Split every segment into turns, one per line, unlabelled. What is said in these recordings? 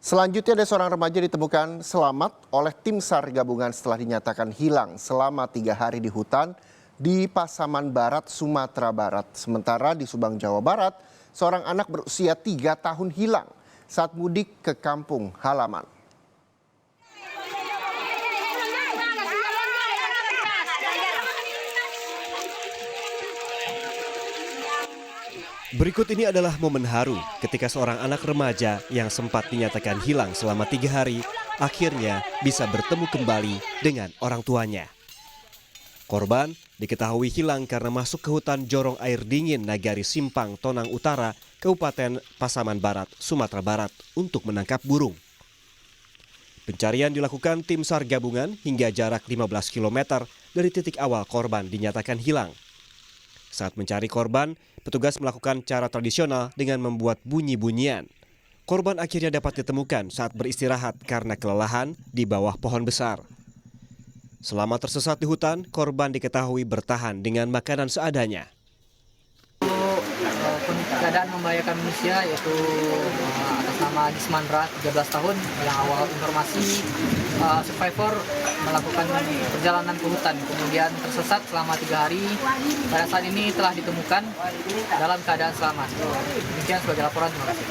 Selanjutnya ada seorang remaja ditemukan selamat oleh tim SAR gabungan setelah dinyatakan hilang selama 3 hari di hutan di Pasaman Barat, Sumatera Barat. Sementara di Subang, Jawa Barat, seorang anak berusia 3 tahun hilang saat mudik ke kampung halaman.
Berikut ini adalah momen haru ketika seorang anak remaja yang sempat dinyatakan hilang selama 3 hari akhirnya bisa bertemu kembali dengan orang tuanya. Korban diketahui hilang karena masuk ke hutan Jorong Air Dingin Nagari Simpang, Tonang Utara, Kabupaten Pasaman Barat, Sumatera Barat untuk menangkap burung. Pencarian dilakukan tim SAR gabungan hingga jarak 15 km dari titik awal korban dinyatakan hilang. Saat mencari korban, petugas melakukan cara tradisional dengan membuat bunyi-bunyian. Korban akhirnya dapat ditemukan saat beristirahat karena kelelahan di bawah pohon besar. Selama tersesat di hutan, korban diketahui bertahan dengan makanan seadanya.
Keadaan membahayakan manusia yaitu atas nama Dismandra 13 tahun yang awal informasi survivor melakukan perjalanan ke hutan kemudian tersesat selama 3 hari. Pada saat ini telah ditemukan dalam keadaan selamat. Demikian sebagai laporan, terima kasih.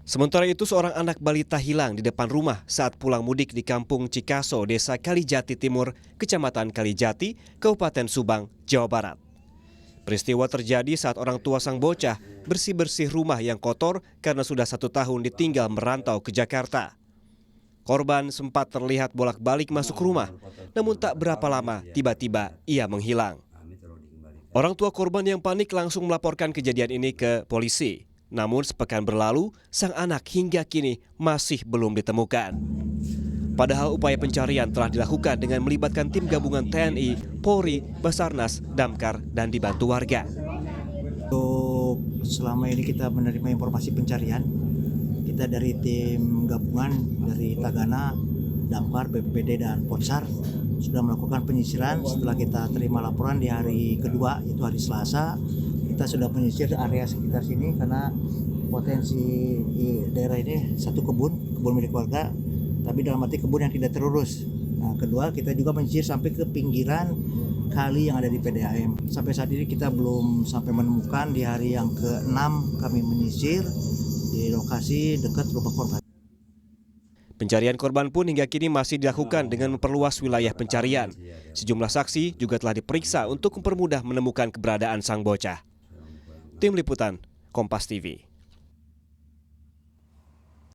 Sementara itu seorang anak balita hilang di depan rumah saat pulang mudik di Kampung Cikaso, Desa Kalijati Timur, Kecamatan Kalijati, Kabupaten Subang, Jawa Barat. Peristiwa terjadi saat orang tua sang bocah bersih-bersih rumah yang kotor karena sudah 1 tahun ditinggal merantau ke Jakarta. Korban sempat terlihat bolak-balik masuk rumah, namun tak berapa lama tiba-tiba ia menghilang. Orang tua korban yang panik langsung melaporkan kejadian ini ke polisi. Namun sepekan berlalu, sang anak hingga kini masih belum ditemukan. Padahal upaya pencarian telah dilakukan dengan melibatkan tim gabungan TNI, Polri, Basarnas, Damkar, dan dibantu warga.
Selama ini kita menerima informasi pencarian, kita dari tim gabungan dari Tagana, Damkar, BPBD, dan Polsar sudah melakukan penyisiran. Setelah kita terima laporan di hari kedua, itu hari Selasa, kita sudah menyisir area sekitar sini karena potensi di daerah ini satu kebun milik warga, tapi dalam arti kebun yang tidak terurus. Nah, kedua kita juga menyisir sampai ke pinggiran kali yang ada di PDAM. Sampai saat ini kita belum sampai menemukan. Di hari yang ke-6 kami menyisir di lokasi dekat rumah korban.
Pencarian korban pun hingga kini masih dilakukan dengan memperluas wilayah pencarian. Sejumlah saksi juga telah diperiksa untuk mempermudah menemukan keberadaan sang bocah. Tim Liputan, Kompas TV.